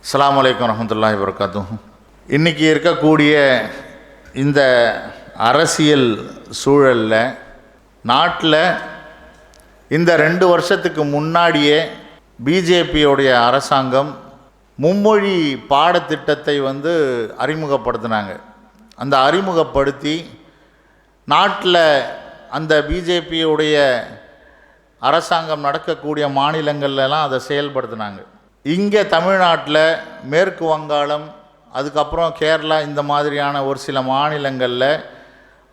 அஸ்ஸலாமு அலைக்கும் வரஹ்மத்துல்லாஹி வபரகாத்துஹு. இன்றைக்கி இருக்கக்கூடிய இந்த அரசியல் சூழலில் நாட்டில் இந்த 2 வருஷத்துக்கு முன்னாடியே பிஜேபியோடைய அரசாங்கம் மும்மொழி பாடத்திட்டத்தை அறிமுகப்படுத்தினாங்க. அந்த அறிமுகப்படுத்தி நாட்டில் அந்த பிஜேபியுடைய அரசாங்கம் நடக்கக்கூடிய மாநிலங்கள்லாம் அதை செயல்படுத்தினாங்க. இங்கே தமிழ்நாட்டில் மேற்கு வங்காளம், அதுக்கப்புறம் கேரளா, இந்த மாதிரியான ஒரு சில மாநிலங்களில்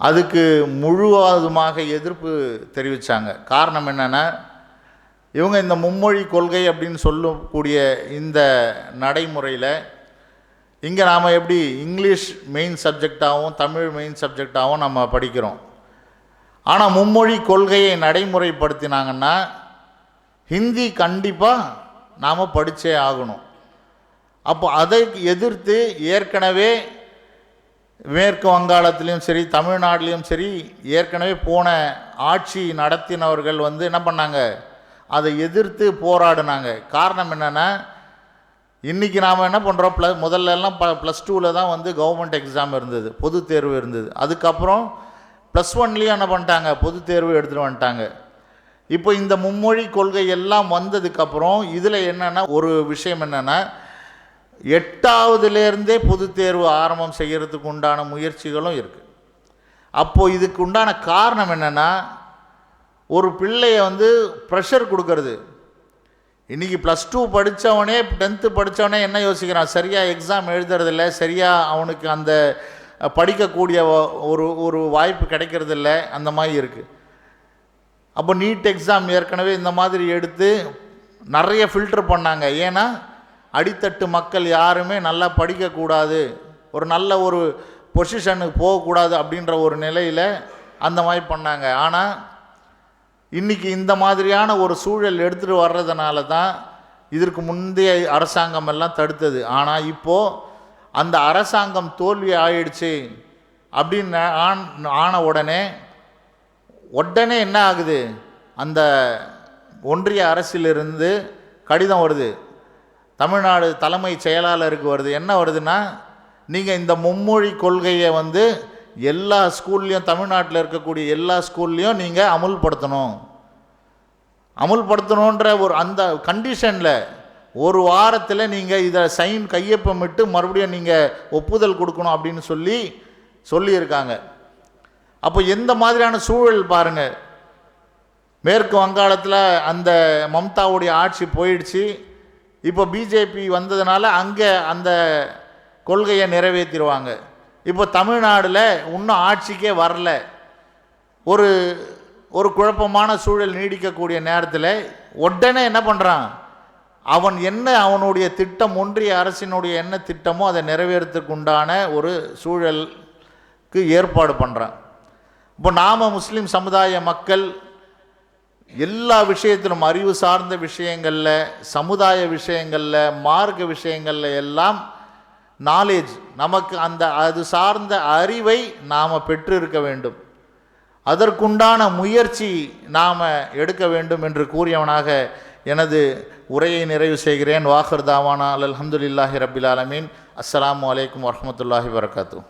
அதுக்கு முழுவதுமாக எதிர்ப்பு தெரிவித்தாங்க. காரணம் என்னென்னா, இவங்க இந்த மும்மொழி கொள்கை அப்படின்னு சொல்லக்கூடிய இந்த நடைமுறையில் இங்கே நாம் எப்படி இங்கிலீஷ் மெயின் சப்ஜெக்டாகவும் தமிழ் மெயின் சப்ஜெக்டாகவும் நம்ம படிக்கிறோம். ஆனால் மும்மொழி கொள்கையை நடைமுறைப்படுத்தினாங்கன்னா ஹிந்தி கண்டிப்பாக நாம் படித்தே ஆகணும். அப்போ அதை எதிர்த்து ஏற்கனவே மேற்கு வங்காளத்துலேயும் சரி தமிழ்நாட்டிலையும் சரி ஏற்கனவே போன ஆட்சி நடத்தினவர்கள் என்ன பண்ணாங்க, அதை எதிர்த்து போராடினாங்க. காரணம் என்னென்னா, இன்றைக்கி நாம் என்ன பண்ணுறோம், முதல்லலாம் +2 தான் கவர்மெண்ட் எக்ஸாம் இருந்தது, பொது தேர்வு இருந்தது. அதுக்கப்புறம் +1லேயும் என்ன பண்ணிட்டாங்க, பொது தேர்வு எடுத்துகிட்டு வந்துட்டாங்க. இப்போ இந்த மும்மொழி கொள்கை எல்லாம் வந்ததுக்கப்புறம் இதில் என்னென்னா ஒரு விஷயம் என்னென்னா, 8வதுலேருந்தே பொது தேர்வு ஆரம்பம் செய்கிறதுக்கு உண்டான முயற்சிகளும் இருக்குது. அப்போது இதுக்கு உண்டான காரணம் என்னென்னா, ஒரு பிள்ளையை ப்ரெஷர் கொடுக்கறது. இன்றைக்கி +2 படித்தவனே 10th படித்தவனே என்ன யோசிக்கிறான், சரியாக எக்ஸாம் எழுதுறதில்ல, சரியாக அவனுக்கு அந்த படிக்கக்கூடிய ஒரு வாய்ப்பு கிடைக்கிறதில்ல, அந்த மாதிரி இருக்குது. அப்போ நீட் எக்ஸாம் ஏற்கனவே இந்த மாதிரி எடுத்து நிறைய ஃபில்டர் பண்ணாங்க. ஏன்னா அடித்தட்டு மக்கள் யாருமே நல்லா படிக்கக்கூடாது, ஒரு நல்ல ஒரு பொசிஷனுக்கு போகக்கூடாது அப்படின்ற ஒரு நிலையில் அந்த மாதிரி பண்ணாங்க. ஆனால் இன்றைக்கி இந்த மாதிரியான ஒரு சூழல் எடுத்துகிட்டு வர்றதுனால தான் இதற்கு முந்தைய அரசாங்கம் எல்லாம் தடுத்தது. ஆனால் இப்போது அந்த அரசாங்கம் தோல்வி ஆயிடுச்சு அப்படின்னு ஆன உடனே என்ன ஆகுது, அந்த ஒன்றிய அரசிலிருந்து கடிதம் வருது, தமிழ்நாடு தலைமை செயலாளருக்கு வருது. என்ன வருதுன்னா, நீங்கள் இந்த மும்மொழி கொள்கையை எல்லா ஸ்கூல்லையும், தமிழ்நாட்டில் இருக்கக்கூடிய எல்லா ஸ்கூல்லையும் நீங்கள் அமுல்படுத்தணுன்ற ஒரு அந்த கண்டிஷனில் ஒரு வாரத்தில் நீங்கள் இதை கையொப்பமிட்டு மறுபடியும் நீங்கள் ஒப்புதல் கொடுக்கணும் அப்படின்னு சொல்லியிருக்காங்க. அப்போ எந்த மாதிரியான சூழல் பாருங்கள். மேற்கு வங்காளத்தில் அந்த மம்தாவுடைய ஆட்சி போயிடுச்சு. இப்போ பிஜேபி வந்ததுனால அங்கே அந்த கொள்கையை நிறைவேற்றிடுவாங்க. இப்போ தமிழ்நாட்டில் இன்னும் ஆட்சிக்கே வரல, ஒரு குழப்பமான சூழல் நீடிக்கக்கூடிய நேரத்தில் உடனே என்ன பண்ணுறான், அவனுடைய திட்டம், ஒன்றிய அரசினுடைய என்ன திட்டமோ அதை நிறைவேறத்துக்கு உண்டான ஒரு சூழலுக்கு ஏற்பாடு பண்ணுறான். இப்போ நாம் முஸ்லீம் சமுதாய மக்கள் எல்லா விஷயத்திலும், அறிவு சார்ந்த விஷயங்களில், சமுதாய விஷயங்களில், மார்க்க விஷயங்களில் எல்லாம் நாலேஜ், நமக்கு அது சார்ந்த அறிவை நாம் பெற்று இருக்க வேண்டும். அதற்குண்டான முயற்சி நாம் எடுக்க வேண்டும் என்று கூறியவனாக எனது உரையை நிறைவு செய்கிறேன். வாஹிர் தாவானா அல்ஹம்துலில்லாஹி ரப்பில் ஆலமீன். அஸ்ஸலாமு அலைக்கும் வரஹ்மத்துல்லாஹி வபரகாத்துஹு.